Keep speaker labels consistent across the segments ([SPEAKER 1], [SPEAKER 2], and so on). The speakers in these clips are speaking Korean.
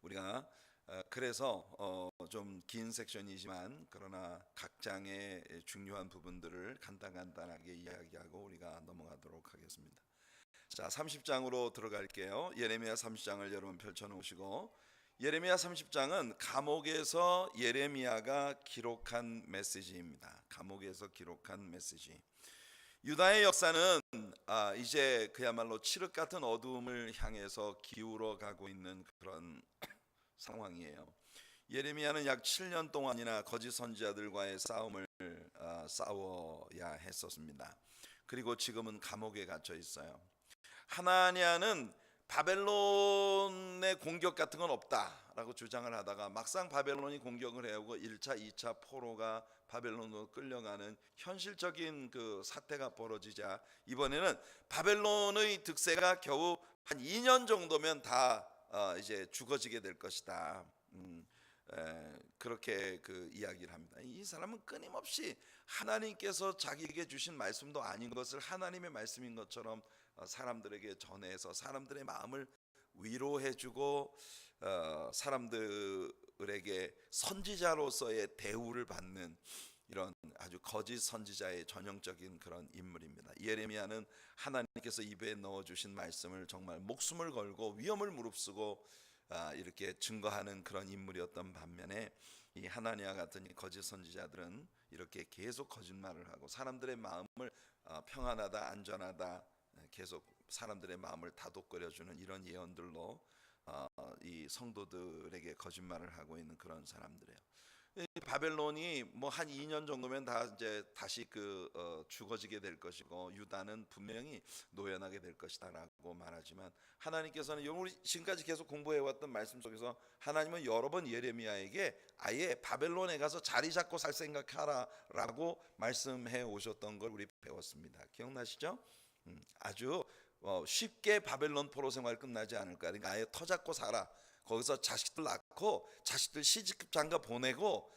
[SPEAKER 1] 우리가 그래서 좀 긴 섹션이지만 그러나 각 장의 중요한 부분들을 간단하게 이야기하고 우리가 넘어가도록 하겠습니다. 자, 30장으로 들어갈게요. 예레미야 30장을 여러분 펼쳐놓으시고, 예레미야 30장은 감옥에서 예레미야가 기록한 메시지입니다. 감옥에서 기록한 메시지. 유다의 역사는 이제 그야말로 칠흑 같은 어두움을 향해서 기울어 가고 있는 그런 상황이에요. 예레미야는 약 7년 동안이나 거짓 선지자들과의 싸움을 싸워야 했었습니다. 그리고 지금은 감옥에 갇혀 있어요. 하나냐는 바벨론의 공격 같은 건 없다라고 주장을 하다가 막상 바벨론이 공격을 해오고 1차, 2차 포로가 바벨론으로 끌려가는 현실적인 그 사태가 벌어지자 이번에는 바벨론의 득세가 겨우 한 2년 정도면 다 이제 죽어지게 될 것이다. 그렇게 그 이야기를 합니다. 이 사람은 끊임없이 하나님께서 자기에게 주신 말씀도 아닌 것을 하나님의 말씀인 것처럼 사람들에게 전해서 사람들의 마음을 위로해주고 사람들에게 선지자로서의 대우를 받는 이런 아주 거짓 선지자의 전형적인 그런 인물입니다. 예레미야는 하나님께서 입에 넣어주신 말씀을 정말 목숨을 걸고 위험을 무릅쓰고 이렇게 증거하는 그런 인물이었던 반면에 이 하나냐 같은 거짓 선지자들은 이렇게 계속 거짓말을 하고 사람들의 마음을 평안하다, 안전하다, 계속 사람들의 마음을 다독거려주는 이런 예언들로 이 성도들에게 거짓말을 하고 있는 그런 사람들이에요. 바벨론이 뭐 한 2년 정도면 다 이제 다시 죽어지게 될 것이고 유다는 분명히 노연하게 될 것이다라고 말하지만 하나님께서는 우리 지금까지 계속 공부해왔던 말씀 속에서 하나님은 여러 번 예레미야에게 아예 바벨론에 가서 자리 잡고 살 생각하라라고 말씀해 오셨던 걸 우리 배웠습니다. 기억나시죠? 아주 쉽게 바벨론 포로 생활 끝나지 않을까. 그러니까 아예 터 잡고 살아. 거기서 자식들 낳고 자식들 시집 장가 보내고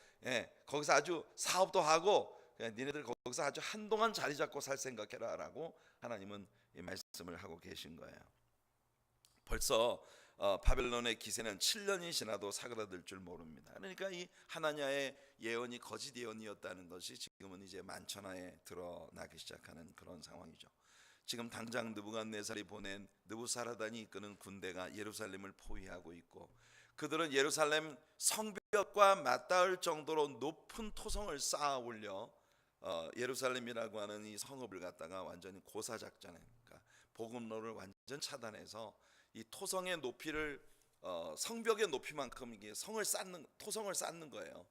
[SPEAKER 1] 거기서 아주 사업도 하고 니네들 거기서 아주 한동안 자리 잡고 살 생각해라 라고 하나님은 이 말씀을 하고 계신 거예요. 벌써 바벨론의 기세는 7년이 지나도 사그라들 줄 모릅니다. 그러니까 이 하나냐의 예언이 거짓 예언이었다는 것이 지금은 이제 만천하에 드러나기 시작하는 그런 상황이죠. 지금 당장 느부갓네살이 보낸 느부사라단이 이끄는 군대가 예루살렘을 포위하고 있고 그들은 예루살렘 성벽과 맞닿을 정도로 높은 토성을 쌓아 올려 예루살렘이라고 하는 이 성읍을 갖다가 완전히 고사작전에 그러니까 복음로를 완전 차단해서 이 토성의 높이를 성벽의 높이만큼 이게 토성을 쌓는 거예요.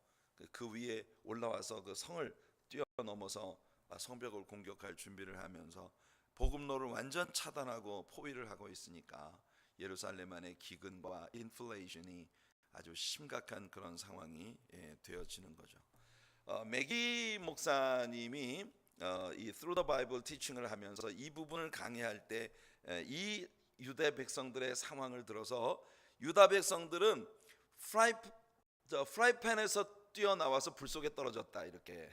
[SPEAKER 1] 그 위에 올라와서 그 성을 뛰어넘어서 성벽을 공격할 준비를 하면서 복음로를 완전 차단하고 포위를 하고 있으니까 예루살렘 안의 기근과 인플레이션이 아주 심각한 그런 상황이 되어지는 거죠. 매기 목사님이 이 Through the Bible 티칭을 하면서 이 부분을 강의할 때 이 유대 백성들의 상황을 들어서 유다 백성들은 프라이팬에서 뛰어나와서 불 속에 떨어졌다 이렇게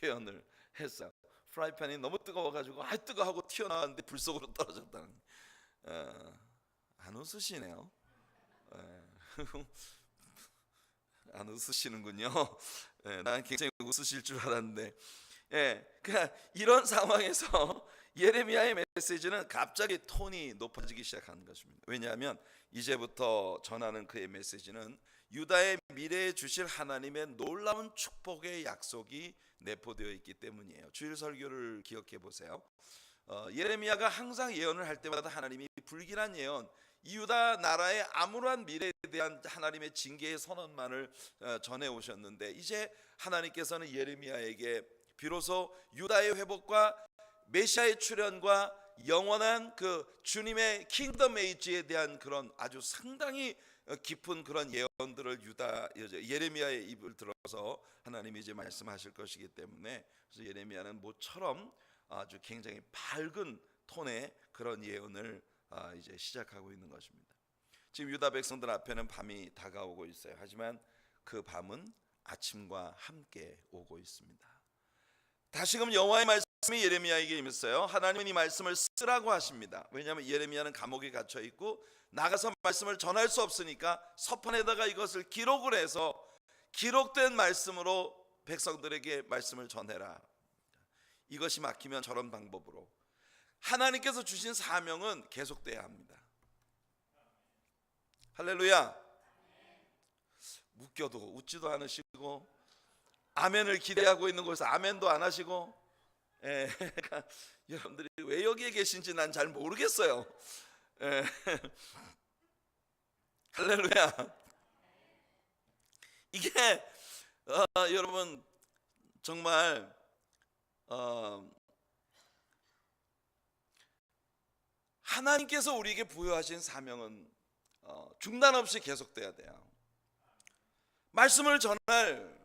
[SPEAKER 1] 표현을 했어요. 프라이팬이 너무 뜨거워가지고 뜨거워하고 튀어나왔는데 불 속으로 떨어졌다는. 안 웃으시네요. 안 웃으시는군요. 난 굉장히 웃으실 줄 알았는데. 그러니까 이런 상황에서 예레미야의 메시지는 갑자기 톤이 높아지기 시작하는 것입니다. 왜냐하면 이제부터 전하는 그의 메시지는 유다의 미래에 주실 하나님의 놀라운 축복의 약속이 내포되어 있기 때문이에요. 주일 설교를 기억해 보세요. 예레미야가 항상 예언을 할 때마다 하나님이 불길한 예언, 이 유다 나라의 암울한 미래에 대한 하나님의 징계의 선언만을 전해 오셨는데 이제 하나님께서는 예레미야에게 비로소 유다의 회복과 메시아의 출현과 영원한 그 주님의 킹덤 에이지에 대한 그런 아주 상당히 깊은 그런 예언들을 예레미야의 입을 들어서 하나님이 이제 말씀하실 것이기 때문에 그래서 예레미야는 모처럼 아주 굉장히 밝은 톤의 그런 예언을 이제 시작하고 있는 것입니다. 지금 유다 백성들 앞에는 밤이 다가오고 있어요. 하지만 그 밤은 아침과 함께 오고 있습니다. 다시금 여호와의 말씀 말씀이 예레미야에게 임했어요. 하나님은 이 말씀을 쓰라고 하십니다. 왜냐하면 예레미야는 감옥에 갇혀 있고 나가서 말씀을 전할 수 없으니까 서판에다가 이것을 기록을 해서 기록된 말씀으로 백성들에게 말씀을 전해라. 이것이 막히면 저런 방법으로 하나님께서 주신 사명은 계속돼야 합니다. 할렐루야. 웃겨도 웃지도 않으시고 아멘을 기대하고 있는 곳에서 아멘도 안 하시고, 그러니까 여러분들이 왜 여기에 계신지 난 잘 모르겠어요. 할렐루야. 이게 여러분 정말 하나님께서 우리에게 부여하신 사명은 중단 없이 계속돼야 돼요. 말씀을 전할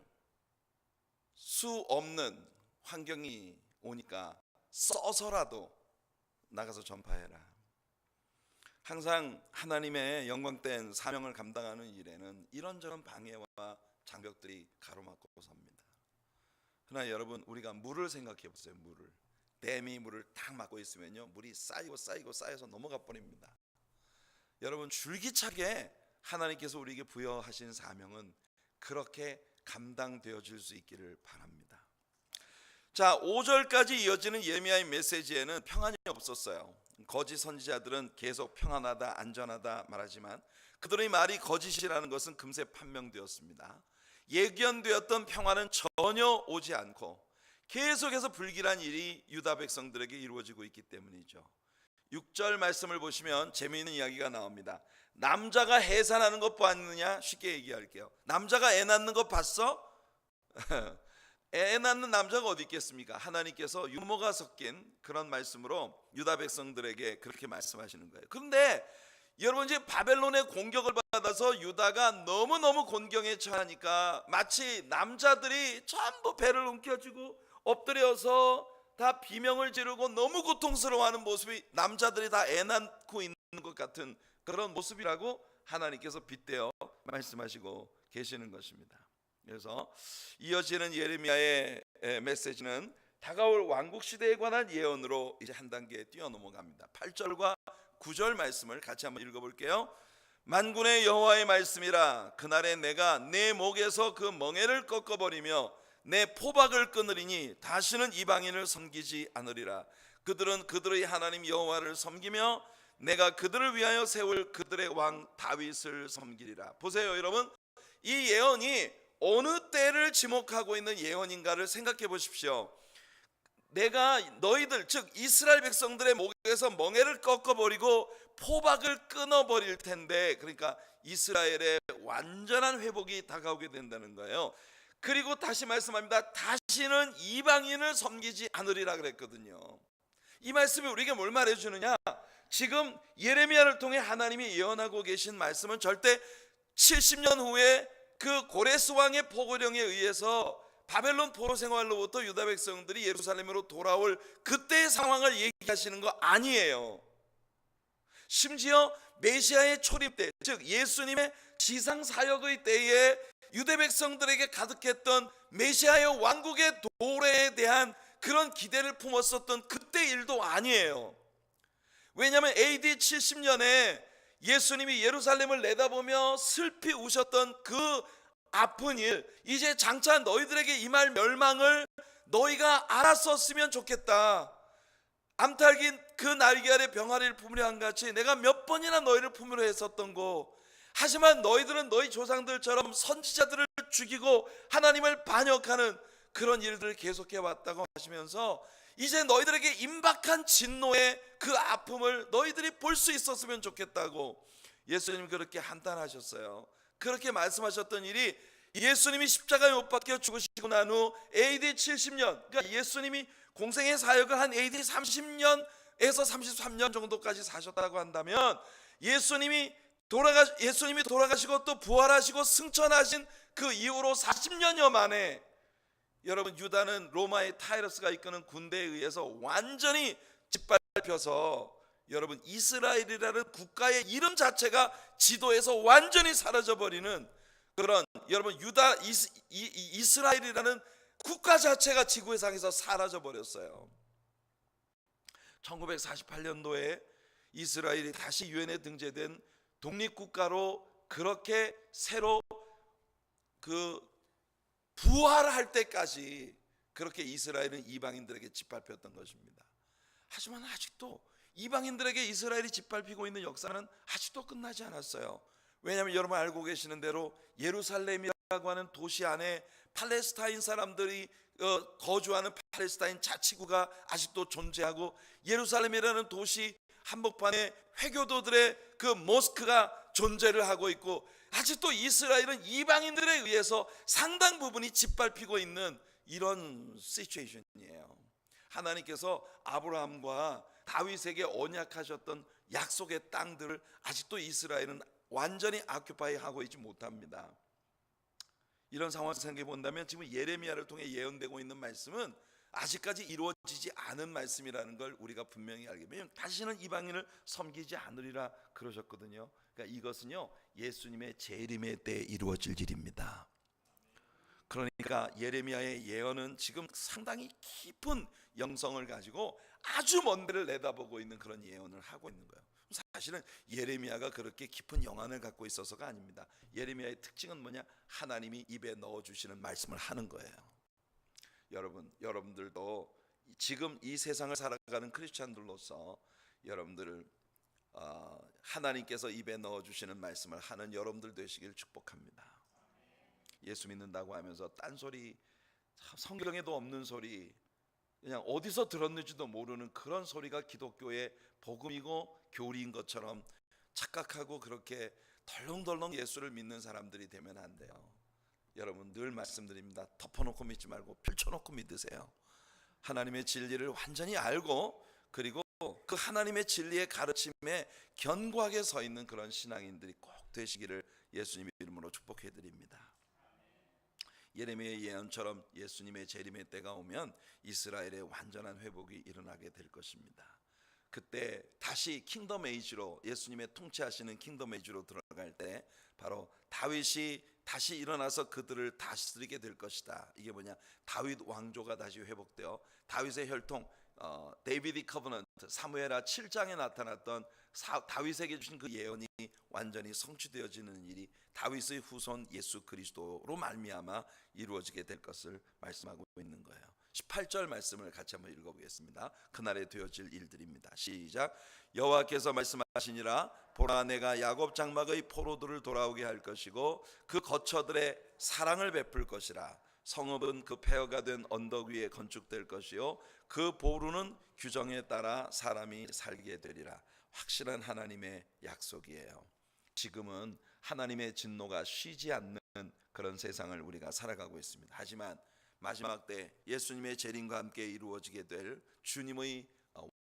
[SPEAKER 1] 수 없는 환경이 오니까 써서라도 나가서 전파해라. 항상 하나님의 영광된 사명을 감당하는 일에는 이런저런 방해와 장벽들이 가로막고 섭니다. 그러나 여러분, 우리가 물을 생각해 보세요. 댐이 물을 딱 막고 있으면요, 물이 쌓여서 넘어가 버립니다. 여러분, 줄기차게 하나님께서 우리에게 부여하신 사명은 그렇게 감당되어질 수 있기를 바랍니다. 자, 5절까지 이어지는 예레미야의 메시지에는 평안이 없었어요. 거짓 선지자들은 계속 평안하다, 안전하다 말하지만 그들의 말이 거짓이라는 것은 금세 판명되었습니다. 예견되었던 평안은 전혀 오지 않고 계속해서 불길한 일이 유다 백성들에게 이루어지고 있기 때문이죠. 6절 말씀을 보시면 재미있는 이야기가 나옵니다. 남자가 해산하는 것 봤느냐? 쉽게 얘기할게요. 남자가 애 낳는 것 봤어? 애 낳는 남자가 어디 있겠습니까? 하나님께서 유모가 섞인 그런 말씀으로 유다 백성들에게 그렇게 말씀하시는 거예요. 그런데 여러분, 이제 바벨론의 공격을 받아서 유다가 너무너무 곤경에 처하니까 마치 남자들이 전부 배를 움켜쥐고 엎드려서 다 비명을 지르고 너무 고통스러워하는 모습이, 남자들이 다 애 낳고 있는 것 같은 그런 모습이라고 하나님께서 빗대어 말씀하시고 계시는 것입니다. 그래서 이어지는 예레미야의 메시지는 다가올 왕국 시대에 관한 예언으로 이제 한 단계 뛰어넘어갑니다. 8절과 9절 말씀을 같이 한번 읽어볼게요. 만군의 여호와의 말씀이라. 그날에 내가 내 목에서 그 멍에를 꺾어버리며 내 포박을 끊으리니 다시는 이방인을 섬기지 않으리라. 그들은 그들의 하나님 여호와를 섬기며 내가 그들을 위하여 세울 그들의 왕 다윗을 섬기리라. 보세요 여러분, 이 예언이 어느 때를 지목하고 있는 예언인가를 생각해 보십시오. 내가 너희들, 즉 이스라엘 백성들의 목에서 멍에를 꺾어버리고 포박을 끊어버릴 텐데, 그러니까 이스라엘의 완전한 회복이 다가오게 된다는 거예요. 그리고 다시 말씀합니다. 다시는 이방인을 섬기지 않으리라 그랬거든요. 이 말씀이 우리에게 뭘 말해주느냐? 지금 예레미야를 통해 하나님이 예언하고 계신 말씀은 절대 70년 후에 그 고레스 왕의 포고령에 의해서 바벨론 포로 생활로부터 유다 백성들이 예루살렘으로 돌아올 그때의 상황을 얘기하시는 거 아니에요. 심지어 메시아의 초림 때, 즉 예수님의 지상 사역의 때에 유대 백성들에게 가득했던 메시아의 왕국의 도래에 대한 그런 기대를 품었었던 그때 일도 아니에요. 왜냐하면 AD 70년에 예수님이 예루살렘을 내다보며 슬피 우셨던 그 아픈 일, 이제 장차 너희들에게 임할 멸망을 너희가 알았었으면 좋겠다. 암탉이 그 날개 아래 병아리를 품으려 한 같이 내가 몇 번이나 너희를 품으려 했었던 거. 하지만 너희들은 너희 조상들처럼 선지자들을 죽이고 하나님을 반역하는 그런 일들을 계속해 왔다고 하시면서 이제 너희들에게 임박한 진노의 그 아픔을 너희들이 볼 수 있었으면 좋겠다고 예수님이 그렇게 한탄하셨어요. 그렇게 말씀하셨던 일이 예수님이 십자가에 못 박혀 죽으시고 난 후 AD 70년, 그러니까 예수님이 공생의 사역을 한 AD 30년에서 33년 정도까지 사셨다고 한다면 예수님이 돌아가시고 또 부활하시고 승천하신 그 이후로 40년여 만에 여러분, 유다는 로마의 타이러스가 이끄는 군대에 의해서 완전히 짓밟혀서 여러분, 이스라엘이라는 국가의 이름 자체가 지도에서 완전히 사라져버리는 그런, 여러분, 이스라엘이라는 국가 자체가 지구상에서 사라져버렸어요. 1948년도에 이스라엘이 다시 유엔에 등재된 독립국가로 그렇게 새로 그 부활할 때까지 그렇게 이스라엘은 이방인들에게 짓밟혔던 것입니다. 하지만 아직도 이방인들에게 이스라엘이 짓밟히고 있는 역사는 아직도 끝나지 않았어요. 왜냐하면 여러분 알고 계시는 대로 예루살렘이라고 하는 도시 안에 팔레스타인 사람들이 거주하는 팔레스타인 자치구가 아직도 존재하고, 예루살렘이라는 도시 한복판에 회교도들의 그 모스크가 존재를 하고 있고, 아직도 이스라엘은 이방인들에 의해서 상당 부분이 짓밟히고 있는 이런 시츄에이션이에요. 하나님께서 아브라함과 다윗에게 언약하셨던 약속의 땅들을 아직도 이스라엘은 완전히 아큐파이 하고 있지 못합니다. 이런 상황을 생각해 본다면 지금 예레미야를 통해 예언되고 있는 말씀은 아직까지 이루어지지 않은 말씀이라는 걸 우리가 분명히 알게 되면, 다시는 이방인을 섬기지 않으리라 그러셨거든요. 그러니까 이것은요 예수님의 재림의 때에 이루어질 일입니다. 그러니까 예레미야의 예언은 지금 상당히 깊은 영성을 가지고 아주 먼 데를 내다보고 있는 그런 예언을 하고 있는 거예요. 사실은 예레미야가 그렇게 깊은 영안을 갖고 있어서가 아닙니다. 예레미야의 특징은 뭐냐? 하나님이 입에 넣어주시는 말씀을 하는 거예요. 여러분들도 지금 이 세상을 살아가는 크리스찬들로서 여러분들을 하나님께서 입에 넣어주시는 말씀을 하는 여러분들 되시길 축복합니다. 예수 믿는다고 하면서 딴소리, 성경에도 없는 소리, 그냥 어디서 들었는지도 모르는 그런 소리가 기독교의 복음이고 교리인 것처럼 착각하고 그렇게 덜렁덜렁 예수를 믿는 사람들이 되면 안 돼요. 여러분 늘 말씀드립니다. 덮어놓고 믿지 말고 펼쳐놓고 믿으세요. 하나님의 진리를 완전히 알고, 그리고 그 하나님의 진리의 가르침에 견고하게 서 있는 그런 신앙인들이 꼭 되시기를 예수님의 이름으로 축복해 드립니다. 예레미야의 예언처럼 예수님의 재림의 때가 오면 이스라엘의 완전한 회복이 일어나게 될 것입니다. 그때 다시 킹덤 에이지로, 예수님의 통치하시는 킹덤 에이지로 들어갈 때 바로 다윗이 다시 일어나서 그들을 다스리게 될 것이다. 이게 뭐냐? 다윗 왕조가 다시 회복되어 다윗의 혈통, 데이비드 커버넌트, 사무엘하 7장에 나타났던 다윗에게 주신 그 예언이 완전히 성취되어지는 일이 다윗의 후손 예수 그리스도로 말미암아 이루어지게 될 것을 말씀하고 있는 거예요. 18절 말씀을 같이 한번 읽어보겠습니다. 그날에 되어질 일들입니다. 시작. 여호와께서 말씀하시니라, 보라 내가 야곱 장막의 포로들을 돌아오게 할 것이고 그 거처들의 사랑을 베풀 것이라. 성읍은 그 폐허가 된 언덕 위에 건축될 것이요 그 보루는 규정에 따라 사람이 살게 되리라. 확실한 하나님의 약속이에요. 지금은 하나님의 진노가 쉬지 않는 그런 세상을 우리가 살아가고 있습니다. 하지만 마지막 때 예수님의 재림과 함께 이루어지게 될 주님의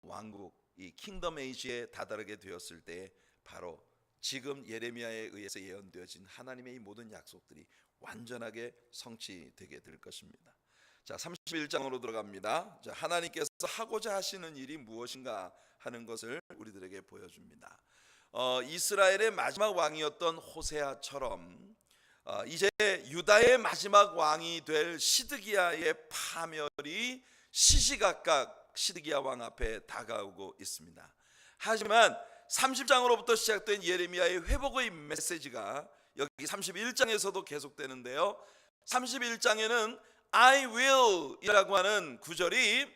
[SPEAKER 1] 왕국, 이 킹덤 에이지에 다다르게 되었을 때 바로 지금 예레미야에 의해서 예언되어진 하나님의 이 모든 약속들이 완전하게 성취되게 될 것입니다. 자, 31장으로 들어갑니다. 자, 하나님께서 하고자 하시는 일이 무엇인가 하는 것을 우리들에게 보여줍니다. 이스라엘의 마지막 왕이었던 호세아처럼 이제 유다의 마지막 왕이 될 시드기야의 파멸이 시시각각 시드기야 왕 앞에 다가오고 있습니다. 하지만 30장으로부터 시작된 예레미야의 회복의 메시지가 여기 31장에서도 계속되는데요. 31장에는 I will 이라고 하는 구절이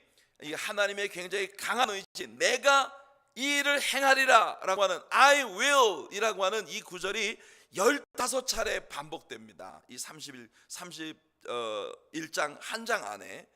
[SPEAKER 1] 하나님의 굉장히 강한 의지, 내가 이 일을 행하리라 라고 하는 I will 이라고 하는 이 구절이 15차례 반복됩니다. 이 31장 한 장 안에.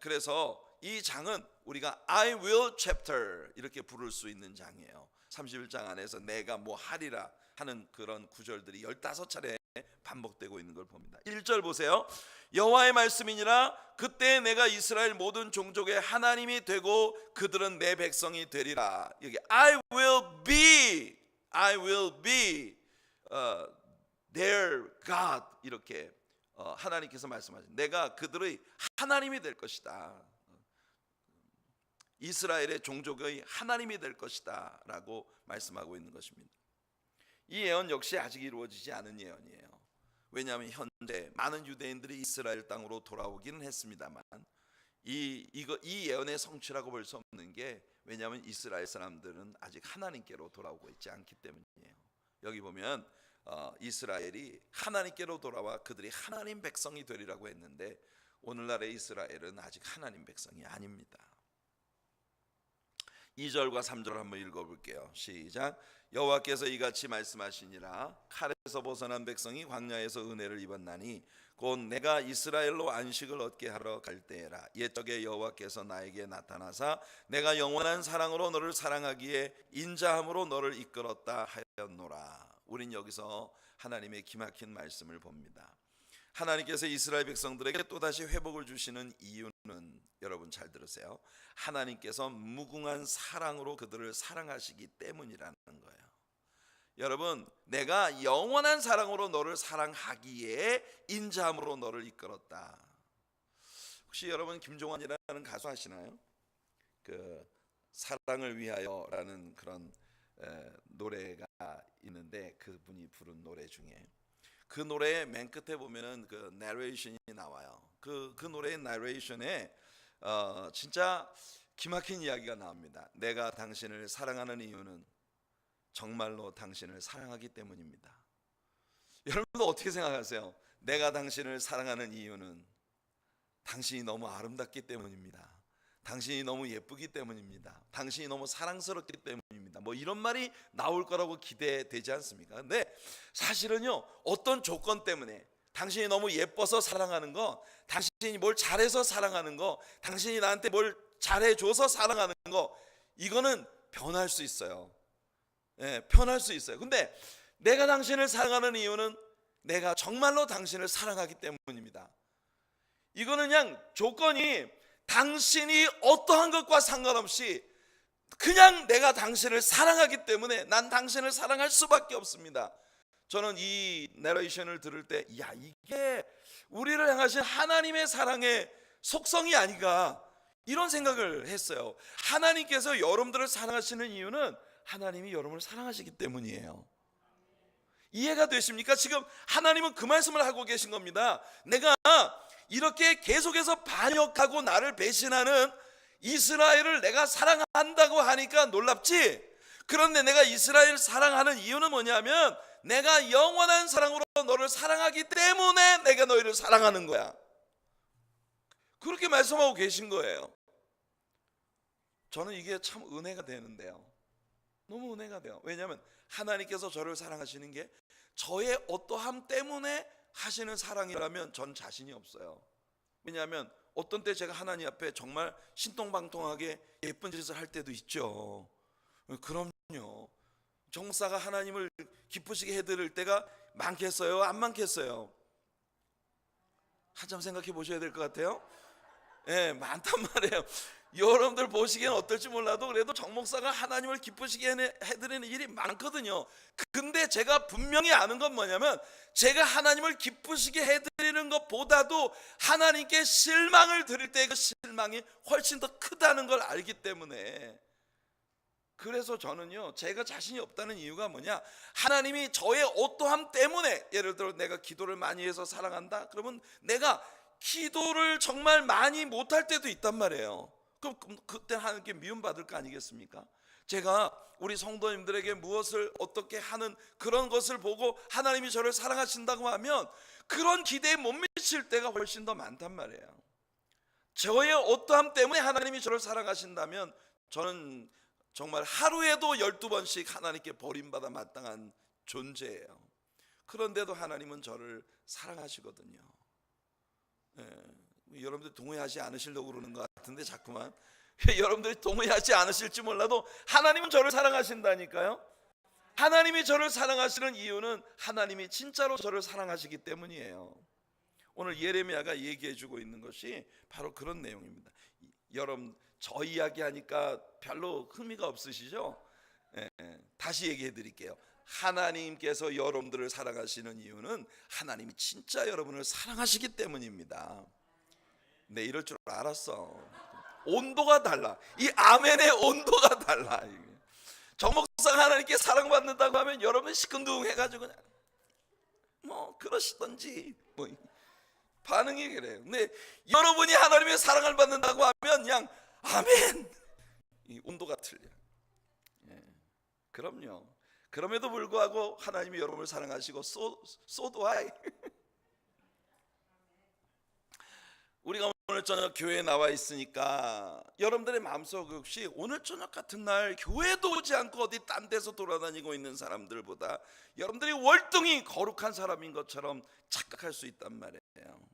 [SPEAKER 1] 그래서 이 장은 우리가 I will chapter 이렇게 부를 수 있는 장이에요. 31장 안에서 내가 뭐 하리라 하는 그런 구절들이 15차례 반복되고 있는 걸 봅니다. 1절 보세요. 여호와의 말씀이니라, 그때 내가 이스라엘 모든 종족의 하나님이 되고 그들은 내 백성이 되리라. 여기 I will be their God 이렇게 하나님께서 말씀하신, 내가 그들의 하나님이 될 것이다. 이스라엘의 종족의 하나님이 될 것이다 라고 말씀하고 있는 것입니다. 이 예언 역시 아직 이루어지지 않은 예언이에요. 왜냐하면 현재 많은 유대인들이 이스라엘 땅으로 돌아오기는 했습니다만 이 예언의 성취라고 볼 수 없는 게, 왜냐하면 이스라엘 사람들은 아직 하나님께로 돌아오고 있지 않기 때문이에요. 여기 보면 이스라엘이 하나님께로 돌아와 그들이 하나님 백성이 되리라고 했는데 오늘날의 이스라엘은 아직 하나님 백성이 아닙니다. 2절과 3절 한번 읽어볼게요. 시작. 여호와께서 이같이 말씀하시니라. 칼에서 벗어난 백성이 광야에서 은혜를 입었나니 곧 내가 이스라엘로 안식을 얻게 하러 갈 때에라. 옛적에 여호와께서 나에게 나타나사 내가 영원한 사랑으로 너를 사랑하기에 인자함으로 너를 이끌었다 하였노라. 우린 여기서 하나님의 기막힌 말씀을 봅니다. 하나님께서 이스라엘 백성들에게 또다시 회복을 주시는 이유는 여러분 잘 들으세요. 하나님께서 무궁한 사랑으로 그들을 사랑하시기 때문이라는 거예요. 여러분, 내가 영원한 사랑으로 너를 사랑하기에 인자함으로 너를 이끌었다. 혹시 여러분 김종환이라는 가수 아시나요? 그 사랑을 위하여라는 그런 노래가 있는데 그분이 부른 노래 중에 그 노래의 맨 끝에 보면은 그 내레이션이 나와요. 그 노래의 내레이션에 진짜 기막힌 이야기가 나옵니다. 내가 당신을 사랑하는 이유는 정말로 당신을 사랑하기 때문입니다. 여러분도 어떻게 생각하세요? 내가 당신을 사랑하는 이유는 당신이 너무 아름답기 때문입니다. 당신이 너무 예쁘기 때문입니다. 당신이 너무 사랑스럽기 때문입니다. 뭐 이런 말이 나올 거라고 기대되지 않습니까? 근데 사실은요, 어떤 조건 때문에 당신이 너무 예뻐서 사랑하는 거, 당신이 뭘 잘해서 사랑하는 거, 당신이 나한테 뭘 잘해줘서 사랑하는 거, 이거는 변할 수 있어요. 변할 수 있어요. 근데 내가 당신을 사랑하는 이유는 내가 정말로 당신을 사랑하기 때문입니다. 이거는 그냥 조건이 당신이 어떠한 것과 상관없이 그냥 내가 당신을 사랑하기 때문에 난 당신을 사랑할 수밖에 없습니다. 저는 이 내레이션을 들을 때 야, 이게 우리를 향하신 하나님의 사랑의 속성이 아닌가 이런 생각을 했어요. 하나님께서 여러분들을 사랑하시는 이유는 하나님이 여러분을 사랑하시기 때문이에요. 이해가 되십니까? 지금 하나님은 그 말씀을 하고 계신 겁니다. 내가 이렇게 계속해서 반역하고 나를 배신하는 이스라엘을 내가 사랑한다고 하니까 놀랍지? 그런데 내가 이스라엘을 사랑하는 이유는 뭐냐면 내가 영원한 사랑으로 너를 사랑하기 때문에 내가 너희를 사랑하는 거야. 그렇게 말씀하고 계신 거예요. 저는 이게 참 은혜가 되는데요. 너무 은혜가 돼요. 왜냐하면 하나님께서 저를 사랑하시는 게 저의 어떠함 때문에 하시는 사랑이라면 전 자신이 없어요. 왜냐하면 어떤 때 제가 하나님 앞에 정말 신통방통하게 예쁜 짓을 할 때도 있죠. 그럼요. 정사가 하나님을 기쁘시게 해드릴 때가 많겠어요? 안 많겠어요? 한참 생각해 보셔야 될 것 같아요. 많단 말이에요. 여러분들 보시기엔 어떨지 몰라도 그래도 정 목사가 하나님을 기쁘시게 해드리는 일이 많거든요. 근데 제가 분명히 아는 건 뭐냐면 제가 하나님을 기쁘시게 해드리는 것보다도 하나님께 실망을 드릴 때 그 실망이 훨씬 더 크다는 걸 알기 때문에, 그래서 저는요 제가 자신이 없다는 이유가 뭐냐, 하나님이 저의 어떠함 때문에, 예를 들어 내가 기도를 많이 해서 사랑한다 그러면 내가 기도를 정말 많이 못할 때도 있단 말이에요. 그럼 그때 하나님께 미움받을 거 아니겠습니까? 제가 우리 성도님들에게 무엇을 어떻게 하는 그런 것을 보고 하나님이 저를 사랑하신다고 하면 그런 기대에 못 미칠 때가 훨씬 더 많단 말이에요. 저의 어떠함 때문에 하나님이 저를 사랑하신다면 저는 정말 하루에도 12번씩 하나님께 버림받아 마땅한 존재예요. 그런데도 하나님은 저를 사랑하시거든요. 여러분들 동의하지 않으시려고 그러는 것 같은데 자꾸만 여러분들이 동의하지 않으실지 몰라도 하나님은 저를 사랑하신다니까요. 하나님이 저를 사랑하시는 이유는 하나님이 진짜로 저를 사랑하시기 때문이에요. 오늘 예레미야가 얘기해주고 있는 것이 바로 그런 내용입니다. 여러분 저 이야기하니까 별로 흥미가 없으시죠? 다시 얘기해 드릴게요. 하나님께서 여러분들을 사랑하시는 이유는 하나님이 진짜 여러분을 사랑하시기 때문입니다. 네, 이럴 줄 알았어. 온도가 달라. 이 아멘의 온도가 달라. 정 목사가 하나님께 사랑받는다고 하면 여러분 시큰둥해가지고 그냥 뭐 그러시던지 뭐 반응이 그래요. 근데 여러분이 하나님의 사랑을 받는다고 하면 그냥 아멘. 이 온도가 틀려. 예. 그럼요. 그럼에도 불구하고 하나님이 여러분을 사랑하시고 so do I. 우리가 오늘 저녁 교회에 나와 있으니까 여러분들의 마음속 역시 오늘 저녁 같은 날 교회도 오지 않고 어디 딴 데서 돌아다니고 있는 사람들보다 여러분들이 월등히 거룩한 사람인 것처럼 착각할 수 있단 말이에요.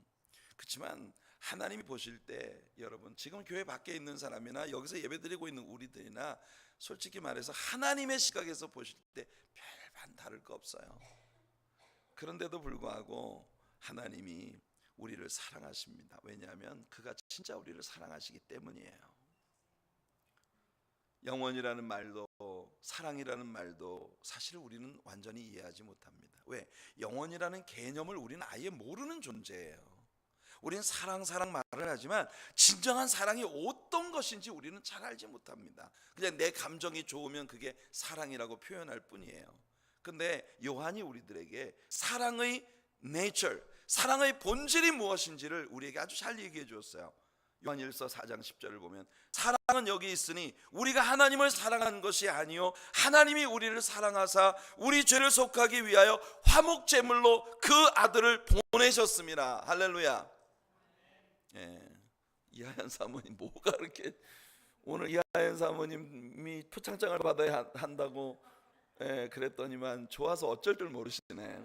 [SPEAKER 1] 그렇지만 하나님이 보실 때 여러분 지금 교회 밖에 있는 사람이나 여기서 예배드리고 있는 우리들이나 솔직히 말해서 하나님의 시각에서 보실 때 별반 다를 거 없어요. 그런데도 불구하고 하나님이 우리를 사랑하십니다. 왜냐하면 그가 진짜 우리를 사랑하시기 때문이에요. 영원이라는 말도 사랑이라는 말도 사실 우리는 완전히 이해하지 못합니다. 왜? 영원이라는 개념을 우리는 아예 모르는 존재예요. 우리는 사랑 말을 하지만 진정한 사랑이 어떤 것인지 우리는 잘 알지 못합니다. 그냥 내 감정이 좋으면 그게 사랑이라고 표현할 뿐이에요. 근데 요한이 우리들에게 사랑의 nature, 사랑의 본질이 무엇인지를 우리에게 아주 잘 얘기해 주었어요. 요한일서 4장 10절을 보면 사랑은 여기 있으니 우리가 하나님을 사랑한 것이 아니요 하나님이 우리를 사랑하사 우리 죄를 속하기 위하여 화목제물로 그 아들을 보내셨습니다. 할렐루야. 예. 이하연 사모님 뭐가 그렇게 오늘 이하연 사모님이 표창장을 받아야 한다고 그랬더니만 좋아서 어쩔 줄 모르시네.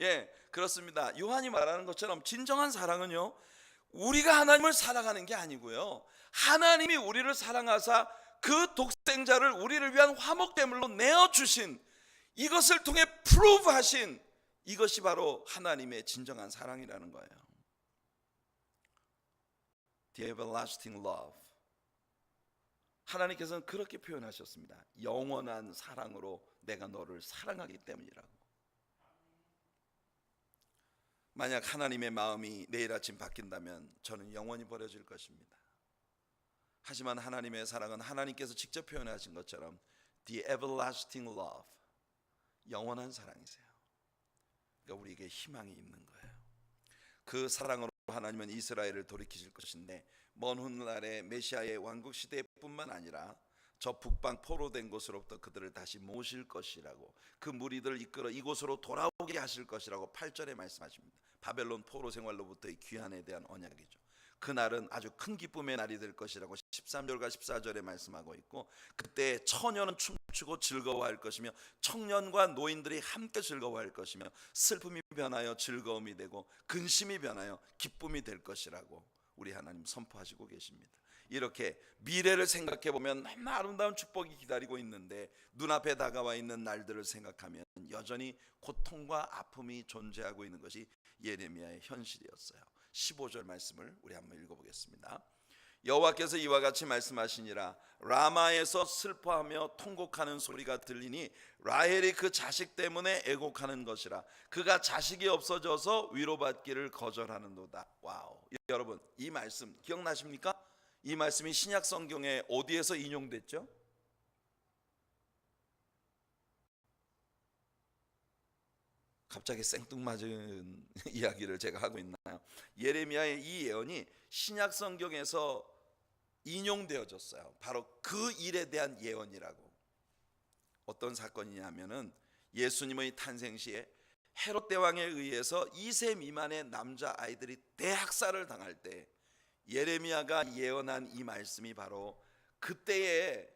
[SPEAKER 1] 예, 그렇습니다. 요한이 말하는 것처럼 진정한 사랑은요 우리가 하나님을 사랑하는 게 아니고요 하나님이 우리를 사랑하사 그 독생자를 우리를 위한 화목제물로 내어주신 이것을 통해 프루브 하신 이것이 바로 하나님의 진정한 사랑이라는 거예요. The everlasting love. 하나님께서는 그렇게 표현하셨습니다. 영원한 사랑으로 내가 너를 사랑하기 때문이라고. 만약 하나님의 마음이 내일 아침 바뀐다면 저는 영원히 버려질 것입니다. 하지만 하나님의 사랑은 하나님께서 직접 표현하신 것처럼 The everlasting love, 영원한 사랑이세요. 그러니까 우리에게 희망이 있는 거예요. 그 사랑으로 하나님은 이스라엘을 돌이키실 것인데 먼 훗날에 메시아의 왕국 시대뿐만 아니라 저 북방 포로된 곳으로부터 그들을 다시 모실 것이라고, 그 무리들을 이끌어 이곳으로 돌아오게 하실 것이라고 8절에 말씀하십니다. 바벨론 포로 생활로부터의 귀환에 대한 언약이죠. 그날은 아주 큰 기쁨의 날이 될 것이라고 13절과 14절에 말씀하고 있고, 그때 처녀는 춤추고 즐거워할 것이며 청년과 노인들이 함께 즐거워할 것이며 슬픔이 변하여 즐거움이 되고 근심이 변하여 기쁨이 될 것이라고 우리 하나님 선포하시고 계십니다. 이렇게 미래를 생각해 보면 너무나 아름다운 축복이 기다리고 있는데 눈앞에 다가와 있는 날들을 생각하면 여전히 고통과 아픔이 존재하고 있는 것이 예레미야의 현실이었어요. 15절 말씀을 우리 한번 읽어보겠습니다. 여호와께서 이와 같이 말씀하시니라. 라마에서 슬퍼하며 통곡하는 소리가 들리니 라헬이 그 자식 때문에 애곡하는 것이라. 그가 자식이 없어져서 위로받기를 거절하는도다. 와우. 여러분, 이 말씀 기억나십니까? 이 말씀이 신약 성경에 어디에서 인용됐죠? 갑자기 생뚱맞은 이야기를 제가 하고 있나요? 예레미야의 이 예언이 신약 성경에서 인용되어졌어요. 바로 그 일에 대한 예언이라고. 어떤 사건이냐면은 예수님의 탄생 시에 헤롯 대왕에 의해서 2세 미만의 남자 아이들이 대학살을 당할 때 예레미야가 예언한 이 말씀이 바로 그때의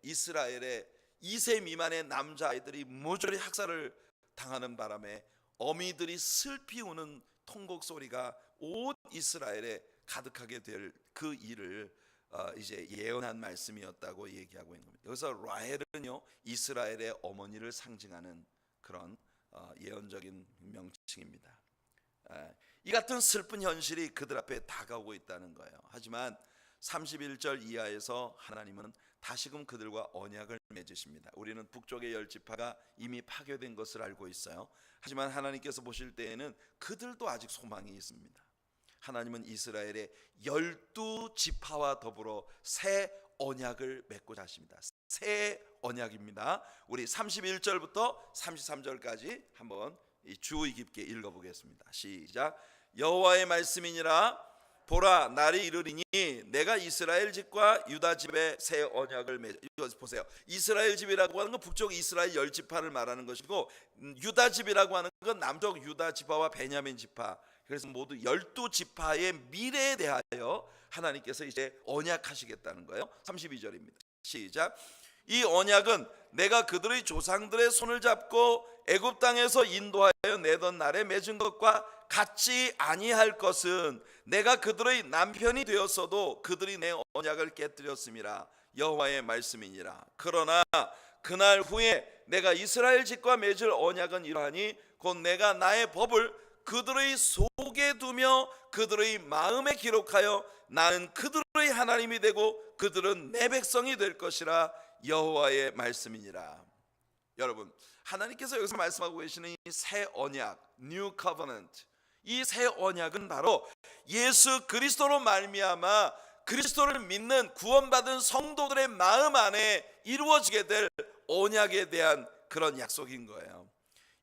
[SPEAKER 1] 이스라엘의 2세 미만의 남자 아이들이 모조리 학살을 당하는 바람에 어미들이 슬피 우는 통곡 소리가 온 이스라엘에 가득하게 될 그 일을 이제 예언한 말씀이었다고 얘기하고 있는 겁니다. 여기서 라헬은요 이스라엘의 어머니를 상징하는 그런 예언적인 명칭입니다. 이 같은 슬픈 현실이 그들 앞에 다가오고 있다는 거예요. 하지만 31절 이하에서 하나님은 다시금 그들과 언약을 맺으십니다. 우리는 북쪽의 10지파가 이미 파괴된 것을 알고 있어요. 하지만 하나님께서 보실 때에는 그들도 아직 소망이 있습니다. 하나님은 이스라엘의 12지파와 더불어 새 언약을 맺고자 하십니다. 새 언약입니다. 우리 31절부터 33절까지 한번 주의 깊게 읽어보겠습니다. 시작. 여호와의 말씀이니라. 보라, 날이 이르리니 내가 이스라엘 집과 유다 집에 새 언약을 이거 보세요. 이스라엘 집이라고 하는 건 북쪽 이스라엘 10지파를 말하는 것이고, 유다 집이라고 하는 건 남쪽 유다 지파와 베냐민 지파, 그래서 모두 12지파의 미래에 대하여 하나님께서 이제 언약하시겠다는 거예요. 32절입니다. 시작. 이 언약은 내가 그들의 조상들의 손을 잡고 애굽 땅에서 인도하여 내던 날에 맺은 것과 같지 아니할 것은 내가 그들의 남편이 되었어도 그들이 내 언약을 깨뜨렸음이라. 여호와의 말씀이니라. 그러나 그날 후에 내가 이스라엘 집과 맺을 언약은 이러하니 곧 내가 나의 법을 그들의 속에 두며 그들의 마음에 기록하여 나는 그들의 하나님이 되고 그들은 내 백성이 될 것이라. 여호와의 말씀이니라. 여러분, 하나님께서 여기서 말씀하고 계시는 이 새 언약, New Covenant, 이 새 언약은 바로 예수 그리스도로 말미암아 그리스도를 믿는 구원받은 성도들의 마음 안에 이루어지게 될 언약에 대한 그런 약속인 거예요.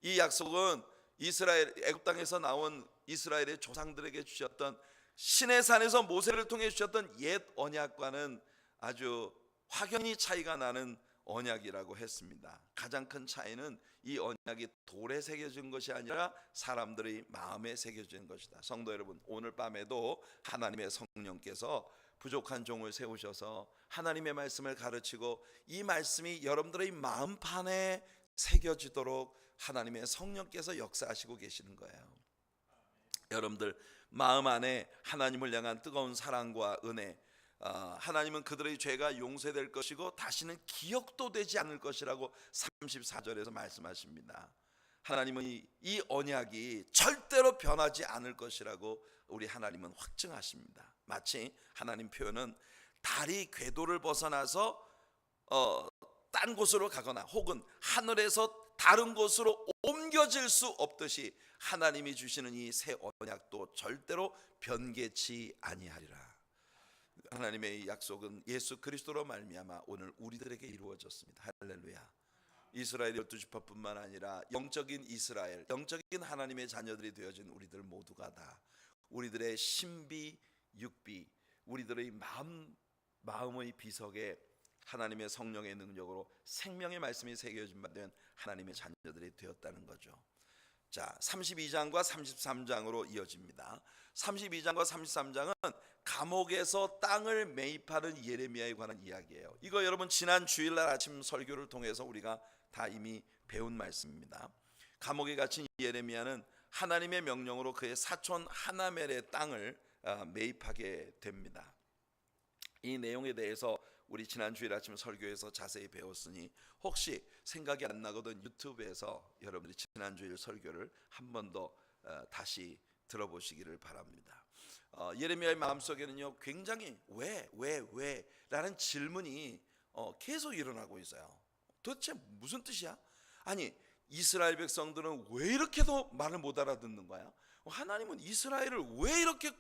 [SPEAKER 1] 이 약속은 이스라엘 애굽 땅에서 나온 이스라엘의 조상들에게 주셨던, 시내산에서 모세를 통해 주셨던 옛 언약과는 아주 확연히 차이가 나는 언약이라고 했습니다. 가장 큰 차이는 이 언약이 돌에 새겨진 것이 아니라 사람들의 마음에 새겨진 것이다. 성도 여러분, 오늘 밤에도 하나님의 성령께서 부족한 종을 세우셔서 하나님의 말씀을 가르치고 이 말씀이 여러분들의 마음판에 새겨지도록 하나님의 성령께서 역사하시고 계시는 거예요. 여러분들 마음 안에 하나님을 향한 뜨거운 사랑과 은혜, 하나님은 그들의 죄가 용서될 것이고 다시는 기억도 되지 않을 것이라고 34절에서 말씀하십니다. 하나님은 이 언약이 절대로 변하지 않을 것이라고 우리 하나님은 확증하십니다. 마치 하나님 표현은 달이 궤도를 벗어나서 딴 곳으로 가거나 혹은 하늘에서 다른 곳으로 옮겨질 수 없듯이 하나님이 주시는 이 새 언약도 절대로 변개치 아니하리라. 하나님의 이 약속은 예수 그리스도로 말미암아 오늘 우리들에게 이루어졌습니다. 할렐루야. 이스라엘 12지파뿐만 아니라 영적인 이스라엘, 영적인 하나님의 자녀들이 되어진 우리들 모두가 다 우리들의 신비, 육비, 우리들의 마음의 비석에 하나님의 성령의 능력으로 생명의 말씀이 새겨진 바 된 하나님의 자녀들이 되었다는 거죠. 자, 32장과 33장으로 이어집니다. 32장과 33장은 감옥에서 땅을 매입하는 예레미야에 관한 이야기예요. 이거 여러분 지난 주일날 아침 설교를 통해서 우리가 다 이미 배운 말씀입니다. 감옥에 갇힌 예레미야는 하나님의 명령으로 그의 사촌 하나멜의 땅을 매입하게 됩니다. 이 내용에 대해서 우리 지난 주일 아침 설교에서 자세히 배웠으니 혹시 생각이 안 나거든 유튜브에서 여러분들이 지난 주일 설교를 한 번 더 다시 들어보시기를 바랍니다. 예레미야의 마음속에는요 굉장히 왜 라는 질문이 계속 일어나고 있어요. 도대체 무슨 뜻이야? 아니 이스라엘 백성들은 왜 이렇게도 말을 못 알아듣는 거야? 하나님은 이스라엘을 왜 이렇게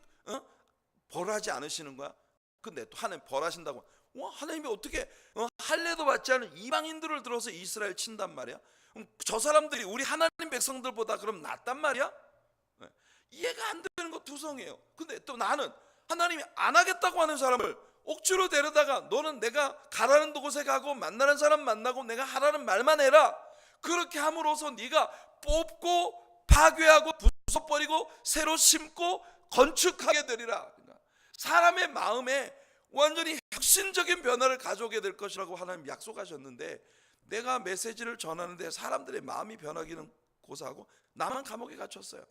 [SPEAKER 1] 벌하지 않으시는 거야? 근데 또 하나님 벌하신다고 하나님이 어떻게 할례도 받지 않은 이방인들을 들어서 이스라엘 친단 말이야? 저 사람들이 우리 하나님 백성들보다 그럼 낫단 말이야? 이해가 안 되는 거 투성이에요. 근데 또 나는 하나님이 안 하겠다고 하는 사람을 억지로 데려다가 너는 내가 가라는 곳에 가고 만나는 사람 만나고 내가 하라는 말만 해라. 그렇게 함으로써 네가 뽑고 파괴하고 부숴버리고 새로 심고 건축하게 되리라. 그러니까 사람의 마음에 완전히 혁신적인 변화를 가져오게 될 것이라고 하나님 약속하셨는데 내가 메시지를 전하는데 사람들의 마음이 변하기는 고사하고 나만 감옥에 갇혔어요.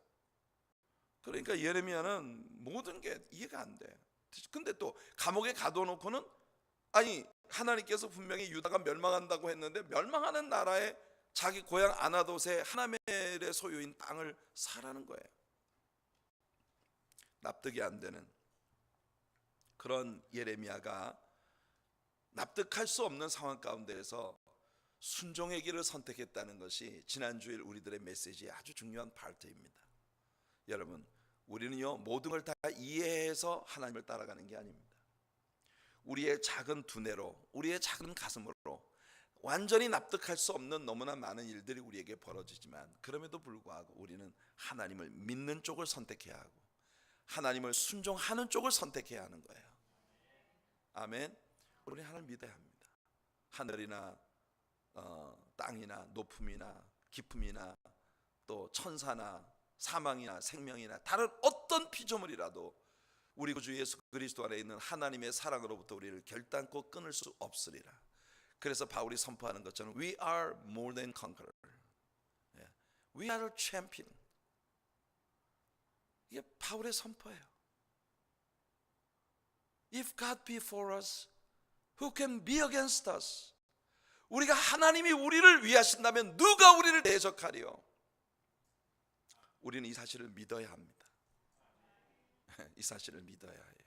[SPEAKER 1] 그러니까 예레미야는 모든 게 이해가 안 돼. 근데 또 감옥에 가둬놓고는 아니 하나님께서 분명히 유다가 멸망한다고 했는데 멸망하는 나라에 자기 고향 아나돗의 하나멜의 소유인 땅을 사라는 거예요. 납득이 안 되는 그런 예레미야가 납득할 수 없는 상황 가운데에서 순종의 길을 선택했다는 것이 지난주일 우리들의 메시지의 아주 중요한 파트입니다. 여러분 우리는요 모든 걸 다 이해해서 하나님을 따라가는 게 아닙니다. 우리의 작은 두뇌로 우리의 작은 가슴으로 완전히 납득할 수 없는 너무나 많은 일들이 우리에게 벌어지지만 그럼에도 불구하고 우리는 하나님을 믿는 쪽을 선택해야 하고 하나님을 순종하는 쪽을 선택해야 하는 거예요. 아멘. 우리 하나님 믿어야 합니다. 하늘이나 땅이나 높음이나 깊음이나 또 천사나 사망이나 생명이나 다른 어떤 피조물이라도 우리 구주 예수 그리스도 안에 있는 하나님의 사랑으로부터 우리를 결단코 끊을 수 없으리라. 그래서 바울이 선포하는 것처럼 We are more than conqueror. We are a champion. 이게 바울의 선포예요. If God be for us, who can be against us? 우리가 하나님이 우리를 위하신다면 누가 우리를 대적하리요? 우리는 이 사실을 믿어야 합니다. 이 사실을 믿어야 해요.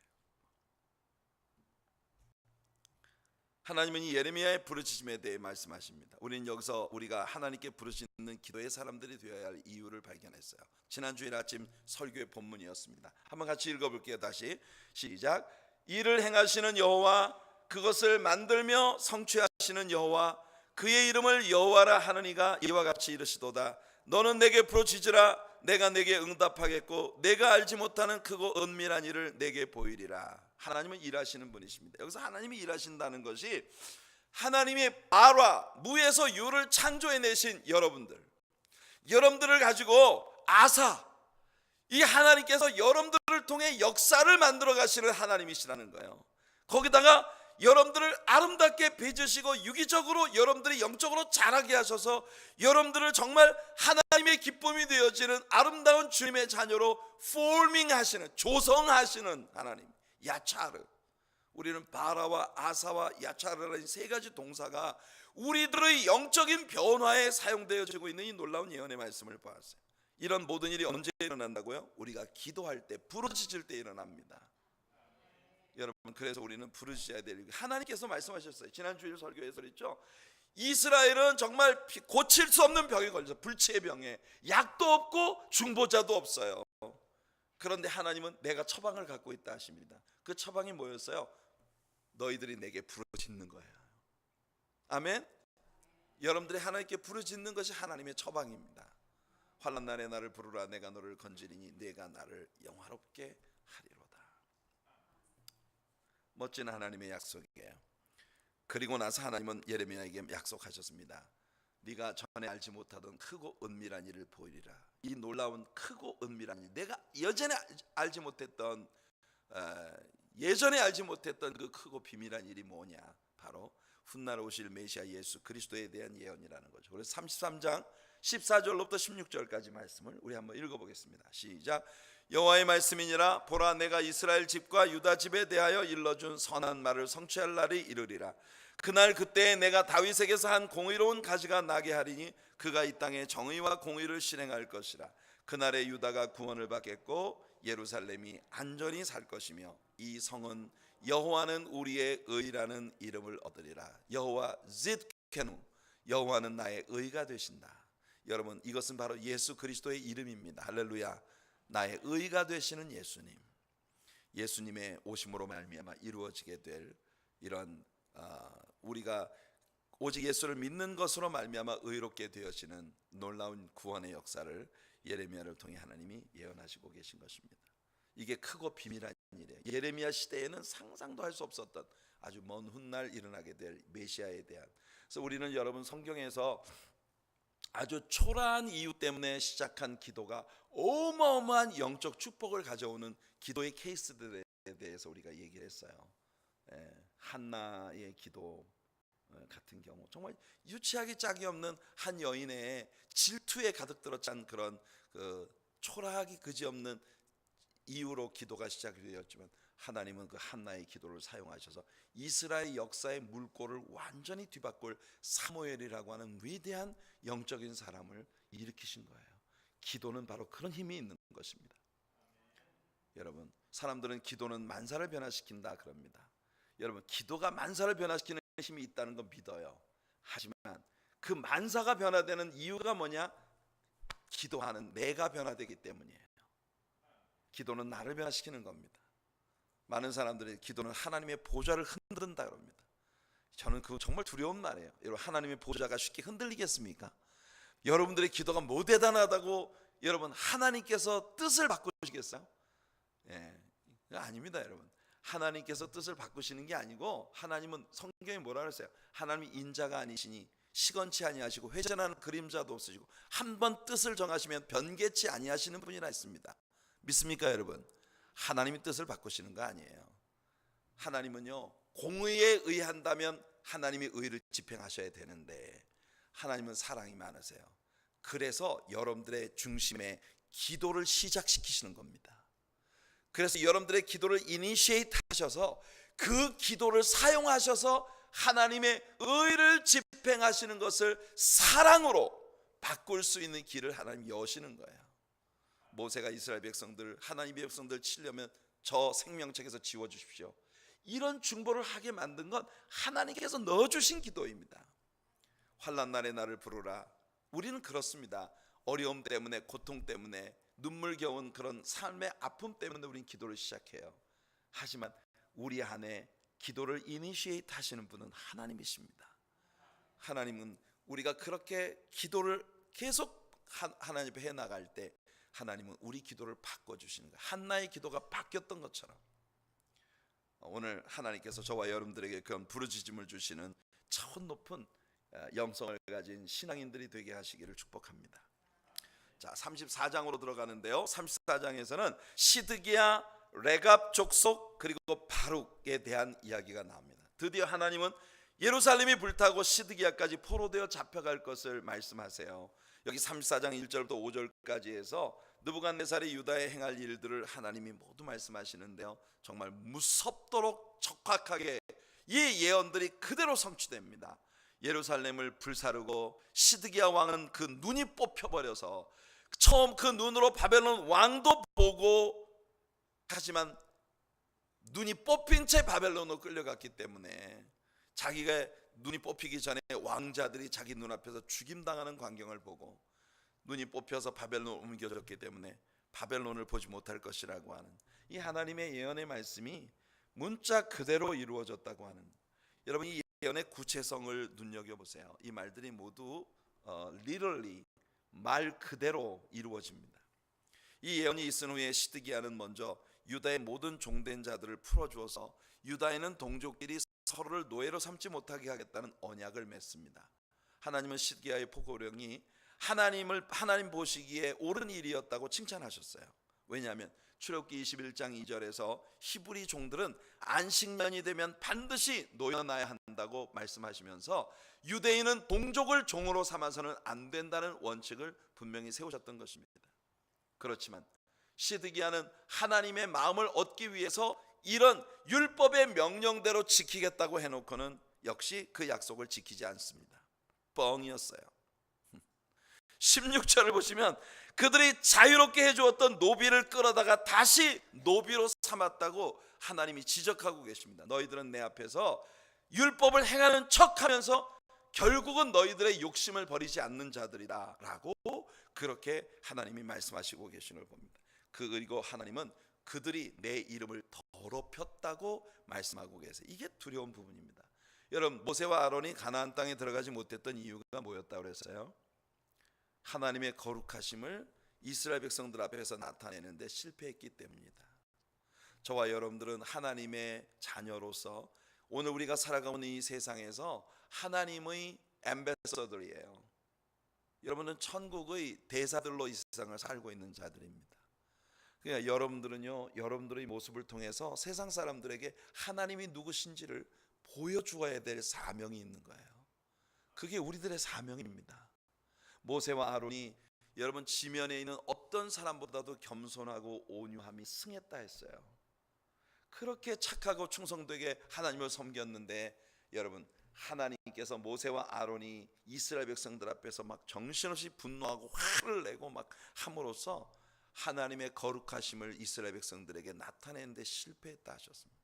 [SPEAKER 1] 하나님은 이 예레미야의 부르짖음에 대해 말씀하십니다. 우리는 여기서 우리가 하나님께 부르짖는 기도의 사람들이 되어야 할 이유를 발견했어요. 지난 주일 아침 설교의 본문이었습니다. 한번 같이 읽어볼게요. 다시 시작. 이를 행하시는 여호와, 그것을 만들며 성취하시는 여호와, 그의 이름을 여호와라 하느니가 이와 같이 이르시도다. 너는 내게 부르짖으라. 내가 내게 응답하겠고 내가 알지 못하는 크고 은밀한 일을 내게 보이리라. 하나님은 일하시는 분이십니다. 여기서 하나님이 일하신다는 것이 하나님이 알화 무에서 유를 창조해내신 여러분들을 가지고 아사, 이 하나님께서 여러분들을 통해 역사를 만들어 가시는 하나님이시라는 거예요. 거기다가 여러분들을 아름답게 빚으시고 유기적으로 여러분들이 영적으로 자라게 하셔서 여러분들을 정말 하나님의 기쁨이 되어지는 아름다운 주님의 자녀로 포밍 하시는, 조성하시는 하나님. 야차르, 우리는 바라와 아사와 야차르라는 세 가지 동사가 우리들의 영적인 변화에 사용되어지고 있는 이 놀라운 예언의 말씀을 보았어요. 이런 모든 일이 언제 일어난다고요? 우리가 기도할 때, 부르짖을 때 일어납니다. 여러분, 그래서 우리는 부르짖어야 될 이유, 하나님께서 말씀하셨어요. 지난 주일 설교에서 그랬죠. 이스라엘은 정말 고칠 수 없는 병에 걸려서 불치의 병에 약도 없고 중보자도 없어요. 그런데 하나님은 내가 처방을 갖고 있다 하십니다. 그 처방이 뭐였어요? 너희들이 내게 부르짖는 거예요. 아멘. 여러분들이 하나님께 부르짖는 것이 하나님의 처방입니다. 환난 날에 나를 부르라. 내가 너를 건지리니 내가 나를 영화롭게 하리로다. 멋진 하나님의 약속이에요. 그리고 나서 하나님은 예레미야에게 약속하셨습니다. 네가 전에 알지 못하던 크고 은밀한 일을 보이리라. 이 놀라운 크고 은밀한 일, 내가 예전에 알지 못했던 그 크고 비밀한 일이 뭐냐? 바로 훗날 오실 메시아 예수 그리스도에 대한 예언이라는 거죠. 그래서 33장 14절로부터 16절까지 말씀을 우리 한번 읽어보겠습니다. 시작. 여호와의 말씀이니라. 보라, 내가 이스라엘 집과 유다 집에 대하여 일러준 선한 말을 성취할 날이 이르리라. 그날 그때에 내가 다윗에게서 한 공의로운 가지가 나게 하리니 그가 이 땅에 정의와 공의를 실행할 것이라. 그날에 유다가 구원을 받겠고 예루살렘이 안전히 살 것이며 이 성은 여호와는 우리의 의라는 이름을 얻으리라. 여호와 짓케누, 여호와는 나의 의가 되신다. 여러분, 이것은 바로 예수 그리스도의 이름입니다. 할렐루야. 나의 의가 되시는 예수님, 예수님의 오심으로 말미암아 이루어지게 될 이런 우리가 오직 예수를 믿는 것으로 말미암아 의롭게 되어지는 놀라운 구원의 역사를 예레미야를 통해 하나님이 예언하시고 계신 것입니다. 이게 크고 비밀한 일이에요. 예레미야 시대에는 상상도 할 수 없었던 아주 먼 훗날 일어나게 될 메시아에 대한. 그래서 우리는 여러분 성경에서 아주 초라한 이유 때문에 시작한 기도가 어마어마한 영적 축복을 가져오는 기도의 케이스들에 대해서 우리가 얘기를 했어요. 한나의 기도 같은 경우 정말 유치하기 짝이 없는 한 여인의 질투에 가득 들어찬 그런 초라하기 그지없는 이유로 기도가 시작이 되었지만 하나님은 그 한나의 기도를 사용하셔서 이스라엘 역사의 물꼬를 완전히 뒤바꿀 사무엘이라고 하는 위대한 영적인 사람을 일으키신 거예요. 기도는 바로 그런 힘이 있는 것입니다. 여러분, 사람들은 기도는 만사를 변화시킨다 그럽니다. 여러분, 기도가 만사를 변화시키는 힘이 있다는 건 믿어요. 하지만 그 만사가 변화되는 이유가 뭐냐? 기도하는 내가 변화되기 때문이에요. 기도는 나를 변화시키는 겁니다. 많은 사람들이 기도는 하나님의 보좌를 흔든다 그럽니다. 저는 그거 정말 두려운 말이에요. 여러분, 하나님의 보좌가 쉽게 흔들리겠습니까? 여러분들의 기도가 뭐 대단하다고 여러분 하나님께서 뜻을 바꾸시겠어요? 예, 아닙니다, 여러분. 하나님께서 뜻을 바꾸시는 게 아니고, 하나님은 성경에 뭐라 그랬어요? 하나님이 인자가 아니시니 시건치 아니하시고 회전하는 그림자도 없으시고 한 번 뜻을 정하시면 변개치 아니하시는 분이라 했습니다. 믿습니까, 여러분? 하나님이 뜻을 바꾸시는 거 아니에요. 하나님은요, 공의에 의한다면 하나님이 의를 집행하셔야 되는데, 하나님은 사랑이 많으세요. 그래서 여러분들의 중심에 기도를 시작시키시는 겁니다. 그래서 여러분들의 기도를 이니시에이트 하셔서 그 기도를 사용하셔서 하나님의 의를 집행하시는 것을 사랑으로 바꿀 수 있는 길을 하나님 여시는 거예요. 모세가 이스라엘 백성들, 하나님의 백성들 치려면 저 생명책에서 지워주십시오, 이런 중보를 하게 만든 건 하나님께서 넣어주신 기도입니다. 환난 날에 나를 부르라. 우리는 그렇습니다. 어려움 때문에, 고통 때문에, 눈물겨운 그런 삶의 아픔 때문에 우리는 기도를 시작해요. 하지만 우리 안에 기도를 이니시에이트 하시는 분은 하나님이십니다. 하나님은 우리가 그렇게 기도를 계속 하나님 앞에 해나갈 때 하나님은 우리 기도를 바꿔주시는 거예요. 한나의 기도가 바뀌었던 것처럼 오늘 하나님께서 저와 여러분들에게 그런 부르짖음을 주시는 차원 높은 영성을 가진 신앙인들이 되게 하시기를 축복합니다. 자, 34장으로 들어가는데요, 34장에서는 시드기야, 레갑 족속 그리고 바룩에 대한 이야기가 나옵니다. 드디어 하나님은 예루살렘이 불타고 시드기야까지 포로되어 잡혀갈 것을 말씀하세요. 여기 34장 1절부터 5절까지 해서 느부갓네살이 유다에 행할 일들을 하나님이 모두 말씀하시는데요, 정말 무섭도록 적확하게 이 예언들이 그대로 성취됩니다. 예루살렘을 불사르고 시드기야 왕은 그 눈이 뽑혀버려서 처음 그 눈으로 바벨론 왕도 보고, 하지만 눈이 뽑힌 채 바벨론으로 끌려갔기 때문에 자기가 눈이 뽑히기 전에 왕자들이 자기 눈앞에서 죽임당하는 광경을 보고 눈이 뽑혀서 바벨론으로 옮겨졌기 때문에 바벨론을 보지 못할 것이라고 하는 이 하나님의 예언의 말씀이 문자 그대로 이루어졌다고 하는, 여러분 이 예언의 구체성을 눈여겨보세요. 이 말들이 모두 literally 말 그대로 이루어집니다. 이 예언이 있은 후에 시드기야는 먼저 유다의 모든 종된 자들을 풀어주어서 유다에는 동족끼리 서로를 노예로 삼지 못하게 하겠다는 언약을 맺습니다. 하나님은 시드기야의 포고령이 하나님 보시기에 옳은 일이었다고 칭찬하셨어요. 왜냐하면 출애굽기 21장 2절에서 히브리 종들은 안식년이 되면 반드시 노여나야 한다고 말씀하시면서 유대인은 동족을 종으로 삼아서는 안 된다는 원칙을 분명히 세우셨던 것입니다. 그렇지만 시드기야는 하나님의 마음을 얻기 위해서 이런 율법의 명령대로 지키겠다고 해놓고는 역시 그 약속을 지키지 않습니다. 뻥이었어요. 16절을 보시면 그들이 자유롭게 해주었던 노비를 끌어다가 다시 노비로 삼았다고 하나님이 지적하고 계십니다. 너희들은 내 앞에서 율법을 행하는 척하면서 결국은 너희들의 욕심을 버리지 않는 자들이다 라고 그렇게 하나님이 말씀하시고 계시는 걸 봅니다. 그리고 하나님은 그들이 내 이름을 더럽혔다고 말씀하고 계세요. 이게 두려운 부분입니다. 여러분, 모세와 아론이 가나안 땅에 들어가지 못했던 이유가 뭐였다고 그랬어요? 하나님의 거룩하심을 이스라엘 백성들 앞에서 나타내는데 실패했기 때문입니다. 저와 여러분들은 하나님의 자녀로서 오늘 우리가 살아가는 이 세상에서 하나님의 앰베서더리예요. 여러분은 천국의 대사들로 이 세상을 살고 있는 자들입니다. 그러니까 여러분들은요, 여러분들의 모습을 통해서 세상 사람들에게 하나님이 누구신지를 보여주어야 될 사명이 있는 거예요. 그게 우리들의 사명입니다. 모세와 아론이 여러분 지면에 있는 어떤 사람보다도 겸손하고 온유함이 승했다 했어요. 그렇게 착하고 충성되게 하나님을 섬겼는데, 여러분 하나님께서 모세와 아론이 이스라엘 백성들 앞에서 막 정신없이 분노하고 화를 내고 막 함으로써 하나님의 거룩하심을 이스라엘 백성들에게 나타내는데 실패했다 하셨습니다.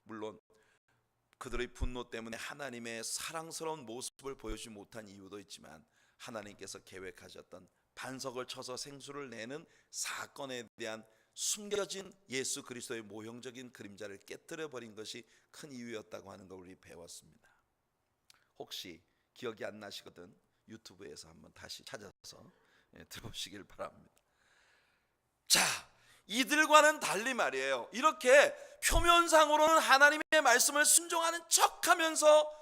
[SPEAKER 1] 물론 그들의 분노 때문에 하나님의 사랑스러운 모습을 보여주지 못한 이유도 있지만, 하나님께서 계획하셨던 반석을 쳐서 생수를 내는 사건에 대한 숨겨진 예수 그리스도의 모형적인 그림자를 깨뜨려 버린 것이 큰 이유였다고 하는 걸 우리 배웠습니다. 혹시 기억이 안 나시거든 유튜브에서 한번 다시 찾아서 들어보시길 바랍니다. 자, 이들과는 달리 말이에요, 이렇게 표면상으로는 하나님의 말씀을 순종하는 척하면서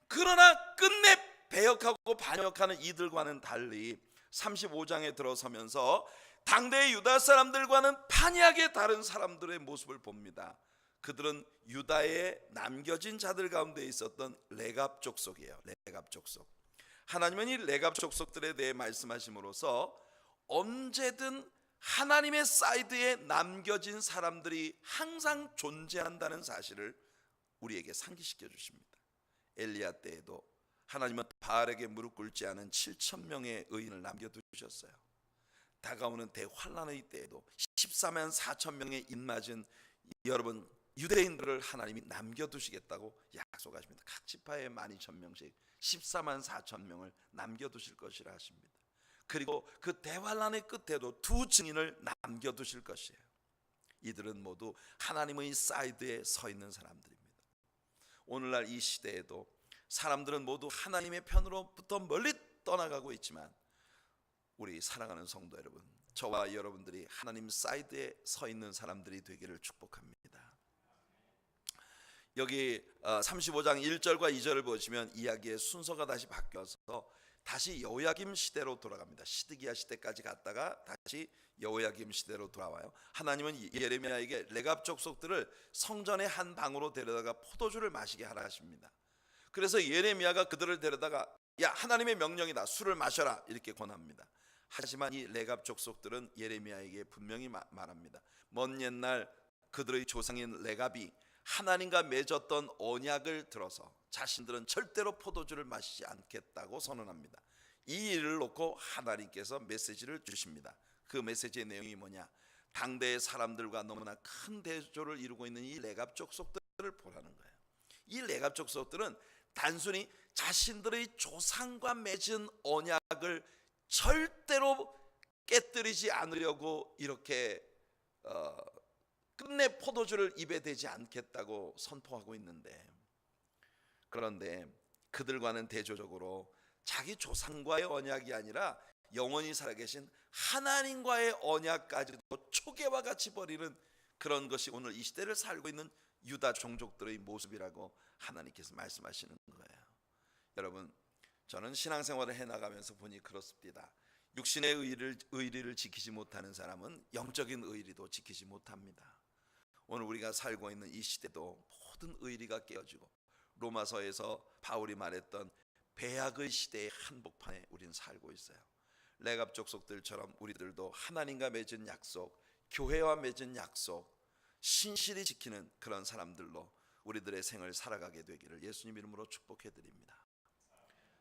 [SPEAKER 1] 그러나 끝내 배역하고 반역하는 이들과는 달리 35장에 들어서면서 당대의 유다 사람들과는 판이하게 다른 사람들의 모습을 봅니다. 그들은 유다의 남겨진 자들 가운데 있었던 레갑 족속이에요. 레갑 족속. 하나님은 이 레갑 족속들에 대해 말씀하심으로써 언제든 하나님의 사이드에 남겨진 사람들이 항상 존재한다는 사실을 우리에게 상기시켜 주십니다. 엘리야 때에도 하나님은 바알에게 무릎 꿇지 않은 7,000명의 의인을 남겨두셨어요. 다가오는 대환란의 때에도 14만 4천 명의 입맞은 여러분 유대인들을 하나님이 남겨두시겠다고 약속하십니다. 각 지파에 12,000명씩 14만 4천 명을 남겨두실 것이라 하십니다. 그리고 그 대환란의 끝에도 두 증인을 남겨두실 것이에요. 이들은 모두 하나님의 사이드에 서 있는 사람들입니다. 오늘날 이 시대에도 사람들은 모두 하나님의 편으로부터 멀리 떠나가고 있지만 우리 사랑하는 성도 여러분, 저와 여러분들이 하나님 사이드에 서 있는 사람들이 되기를 축복합니다. 여기 35장 1절과 2절을 보시면 이야기의 순서가 다시 바뀌어서 다시 여호야김 시대로 돌아갑니다. 시드기야 시대까지 갔다가 다시 여호야김 시대로 돌아와요. 하나님은 예레미야에게 레갑 족속들을 성전의 한 방으로 데려다가 포도주를 마시게 하라 하십니다. 그래서 예레미야가 그들을 데려다가 야, 하나님의 명령이다, 술을 마셔라, 이렇게 권합니다. 하지만 이 레갑 족속들은 예레미야에게 분명히 말합니다. 먼 옛날 그들의 조상인 레갑이 하나님과 맺었던 언약을 들어서 자신들은 절대로 포도주를 마시지 않겠다고 선언합니다. 이 일을 놓고 하나님께서 메시지를 주십니다. 그 메시지의 내용이 뭐냐? 당대의 사람들과 너무나 큰 대조를 이루고 있는 이 레갑 족속들을 보라는 거예요. 이 레갑 족속들은 단순히 자신들의 조상과 맺은 언약을 절대로 깨뜨리지 않으려고 이렇게 끝내 포도주를 입에 대지 않겠다고 선포하고 있는데, 그런데 그들과는 대조적으로 자기 조상과의 언약이 아니라 영원히 살아계신 하나님과의 언약까지도 초계와 같이 버리는 그런 것이 오늘 이 시대를 살고 있는 유다 종족들의 모습이라고 하나님께서 말씀하시는 거예요. 여러분, 저는 신앙생활을 해나가면서 보니 그렇습니다. 육신의 의리를 지키지 못하는 사람은 영적인 의리도 지키지 못합니다. 오늘 우리가 살고 있는 이 시대도 모든 의리가 깨어지고 로마서에서 바울이 말했던 배약의 시대의 한복판에 우리는 살고 있어요. 레갑 족속들처럼 우리들도 하나님과 맺은 약속, 교회와 맺은 약속 신실히 지키는 그런 사람들로 우리들의 생을 살아가게 되기를 예수님 이름으로 축복해 드립니다.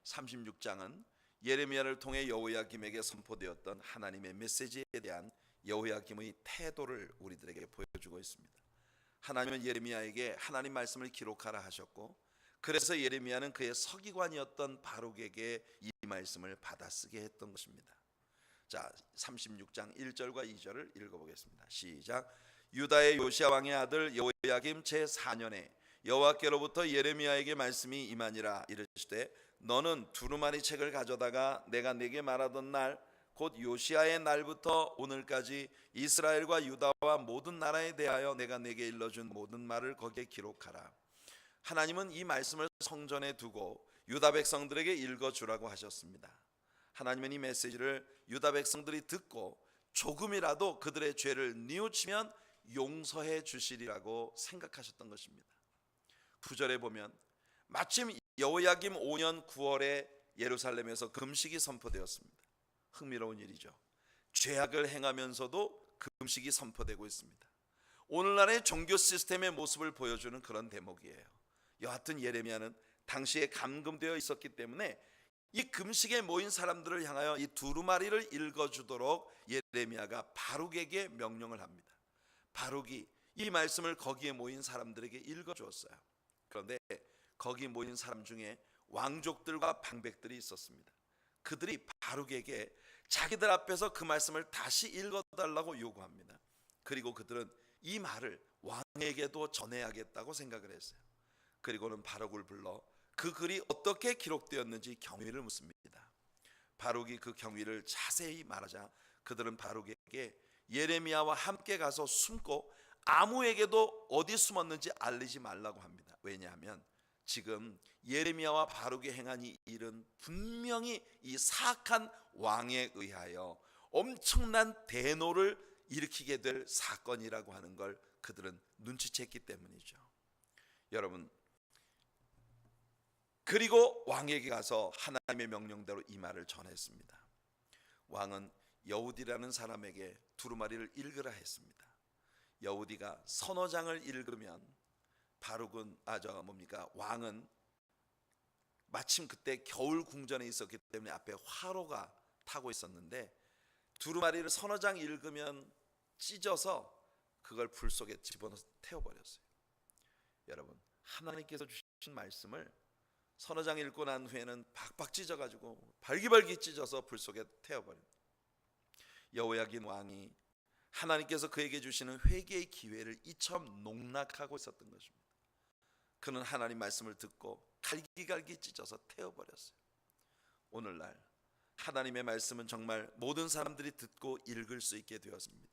[SPEAKER 1] 36장은 예레미야를 통해 여호야김에게 선포되었던 하나님의 메시지에 대한 여호야김의 태도를 우리들에게 보여주고 있습니다. 하나님은 예레미야에게 하나님 말씀을 기록하라 하셨고, 그래서 예레미야는 그의 서기관이었던 바룩에게 이 말씀을 받아쓰게 했던 것입니다. 자, 36장 1절과 2절을 읽어보겠습니다. 시작. 유다의 요시야 왕의 아들 여호야김 제4년에 여호와께로부터 예레미야에게 말씀이 임하니라. 이르시되 너는 두루마리 책을 가져다가 내가 네게 말하던 날 곧 요시야의 날부터 오늘까지 이스라엘과 유다와 모든 나라에 대하여 내가 네게 일러준 모든 말을 거기에 기록하라. 하나님은 이 말씀을 성전에 두고 유다 백성들에게 읽어주라고 하셨습니다. 하나님은 이 메시지를 유다 백성들이 듣고 조금이라도 그들의 죄를 뉘우치면 용서해 주시리라고 생각하셨던 것입니다. 9절에 보면 마침 여호야김 5년 9월에 예루살렘에서 금식이 선포되었습니다. 흥미로운 일이죠. 죄악을 행하면서도 금식이 선포되고 있습니다. 오늘날의 종교 시스템의 모습을 보여주는 그런 대목이에요. 여하튼 예레미야는 당시에 감금되어 있었기 때문에 이 금식에 모인 사람들을 향하여 이 두루마리를 읽어주도록 예레미야가 바룩에게 명령을 합니다. 바룩이 이 말씀을 거기에 모인 사람들에게 읽어주었어요. 그런데 거기 모인 사람 중에 왕족들과 방백들이 있었습니다. 그들이 바룩에게 자기들 앞에서 그 말씀을 다시 읽어달라고 요구합니다. 그리고 그들은 이 말을 왕에게도 전해야겠다고 생각을 했어요. 그리고는 바룩을 불러 그 글이 어떻게 기록되었는지 경위를 묻습니다. 바룩이 그 경위를 자세히 말하자 그들은 바룩에게 예레미야와 함께 가서 숨고 아무에게도 어디 숨었는지 알리지 말라고 합니다. 왜냐하면 지금 예레미야와 바룩이 행한 이 일은 분명히 이 사악한 왕에 의하여 엄청난 대노를 일으키게 될 사건이라고 하는 걸 그들은 눈치챘기 때문이죠. 여러분, 그리고 왕에게 가서 하나님의 명령대로 이 말을 전했습니다. 왕은 여우디라는 사람에게 두루마리를 읽으라 했습니다. 여우디가 서너 장을 읽으면 바룩은 왕은 마침 그때 겨울 궁전에 있었기 때문에 앞에 화로가 타고 있었는데 두루마리를 서너 장 읽으면 찢어서 그걸 불 속에 집어넣어서 태워버렸어요. 여러분, 하나님께서 주신 말씀을 서너 장 읽고 난 후에는 박박 찢어가지고 발기발기 찢어서 불 속에 태워버립니다. 여호야긴 왕이 하나님께서 그에게 주시는 회개의 기회를 이처럼 농락하고 있었던 것입니다. 그는 하나님 말씀을 듣고 갈기갈기 찢어서 태워버렸어요. 오늘날 하나님의 말씀은 정말 모든 사람들이 듣고 읽을 수 있게 되었습니다.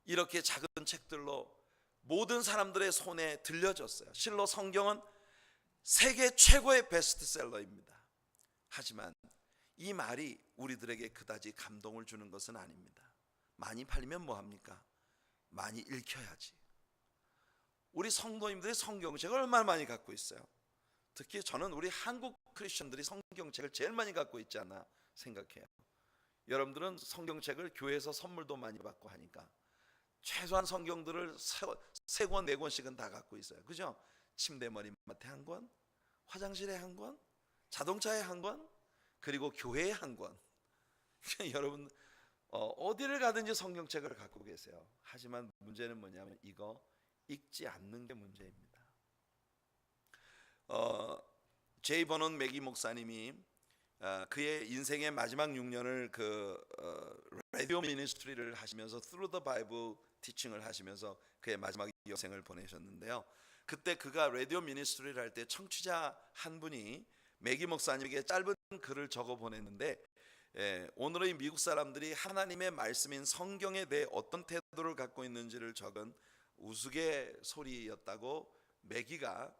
[SPEAKER 1] 이렇게 작은 책들로 모든 사람들의 손에 들려졌어요. 실로 성경은 세계 최고의 베스트셀러입니다. 하지만 이 말이 우리들에게 그다지 감동을 주는 것은 아닙니다. 많이 팔리면 뭐합니까? 많이 읽혀야지. 우리 성도님들이 성경책을 얼마나 많이 갖고 있어요? 특히 저는 우리 한국 크리스천들이 성경책을 제일 많이 갖고 있지 않나 생각해요. 여러분들은 성경책을 교회에서 선물도 많이 받고 하니까 최소한 성경들을 세 권, 네 권씩은 다 갖고 있어요. 그죠? 침대 머리맡에 한 권, 화장실에 한 권, 자동차에 한 권, 그리고 교회에 한 권. 여러분 어디를 가든지 성경책을 갖고 계세요. 하지만 문제는 뭐냐면 이거 읽지 않는 게 문제입니다. 제이 버논 맥기 목사님이 그의 인생의 마지막 6년을 라디오 미니스트리를 하시면서 Through the Bible 티칭을 하시면서 그의 마지막 여생을 보내셨는데요. 그때 그가 라디오 미니스트리를 할 때 청취자 한 분이 맥기 목사님에게 짧은 글을 적어 보냈는데 오늘의 미국 사람들이 하나님의 말씀인 성경에 대해 어떤 태도를 갖고 있는지를 적은 우스갯소리였다고 맥기가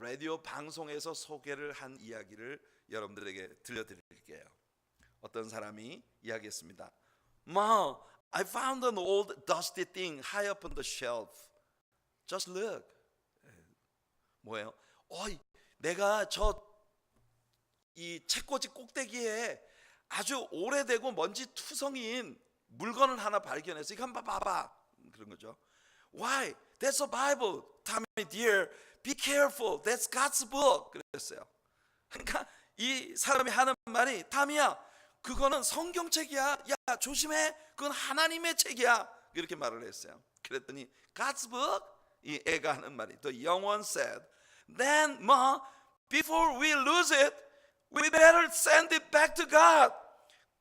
[SPEAKER 1] 라디오 방송에서 소개를 한 이야기를 여러분들에게 들려드릴게요. 어떤 사람이 이야기했습니다. Mom, I found an old dusty thing high up on the shelf. Just look. 뭐예요? 내가 이 책꽂이 꼭대기에 아주 오래되고 먼지 투성이인 물건을 하나 발견해서 이거 한번 봐봐. 그런 거죠. Why? That's a Bible. Tommy dear, be careful. That's God's book. 그랬어요. 그러니까 이 사람이 하는 말이 타미야, 그거는 성경책이야. 야, 조심해. 그건 하나님의 책이야. 이렇게 말을 했어요. 그랬더니 God's book? 이 애가 하는 말이 The young one said, Then, Ma, before we lose it, we better send it back to God,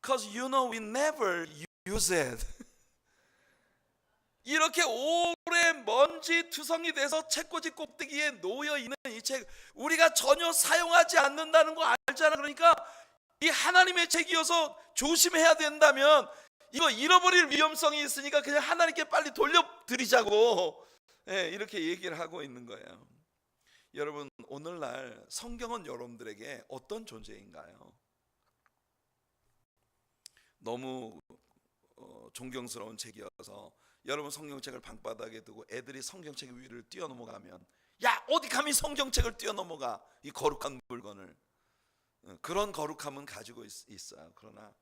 [SPEAKER 1] because you know we never use it. 이렇게 오래 먼지 투성이 돼서 책꽂이 꼭대기에 놓여 있는 이 책, 우리가 전혀 사용하지 않는다는 거 알잖아. 그러니까 이 하나님의 책이어서 조심해야 된다면 이거 잃어버릴 위험성이 있으니까 그냥 하나님께 빨리 돌려드리자고 이렇게 얘기를 하고 있는 거예요. 여러분, 오늘날 성경은 여러분들에게 어떤 존재인가요? 너무 존경스러운 책이어서 여러분 성경책을 방바닥에 두고 애들이 성경책 위를 뛰어넘어가면 야, 어디 감히 성경책을 뛰어넘어가, 이 거룩한 물건을. 그런 거룩함은 가지고 있어요. 그러나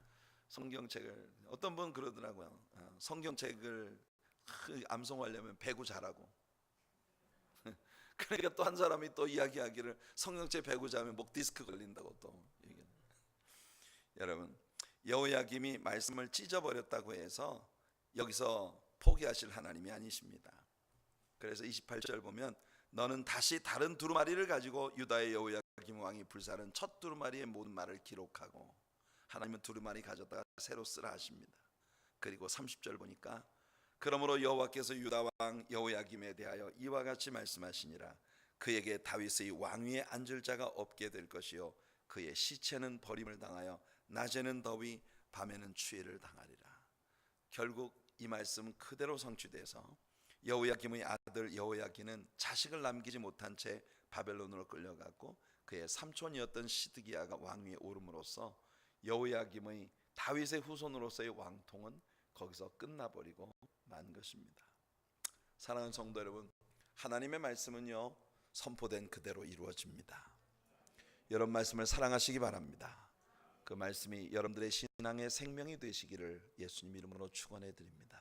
[SPEAKER 1] 성경책을, 어떤 분은 그러더라고요. 성경책을 암송하려면 배구 잘하고. 그러니까 또 한 사람이 또 이야기하기를 성경책 배구 잘하면 목 디스크 걸린다고 또 얘기해요. 여러분, 여호야김이 말씀을 찢어버렸다고 해서 여기서 포기하실 하나님이 아니십니다. 그래서 28절 보면 너는 다시 다른 두루마리를 가지고 유다의 여호야김 왕이 불사른 첫 두루마리의 모든 말을 기록하고, 하나님은 두루마리 가져다가 새로 쓰라 하십니다. 그리고 30절 보니까 그러므로 여호와께서 유다 왕 여호야김에 대하여 이와 같이 말씀하시니라. 그에게 다윗의 왕위에 앉을 자가 없게 될 것이요 그의 시체는 버림을 당하여 낮에는 더위 밤에는 추위를 당하리라. 결국 이 말씀 그대로 성취돼서 여호야김의 아들 여호야긴은 자식을 남기지 못한 채 바벨론으로 끌려갔고 그의 삼촌이었던 시드기야가 왕위에 오름으로써 여호야김의 다윗의 후손으로서의 왕통은 거기서 끝나버리고 만 것입니다. 사랑하는 성도 여러분, 하나님의 말씀은요 선포된 그대로 이루어집니다. 여러분 말씀을 사랑하시기 바랍니다. 그 말씀이 여러분들의 신앙의 생명이 되시기를 예수님 이름으로 축원해 드립니다.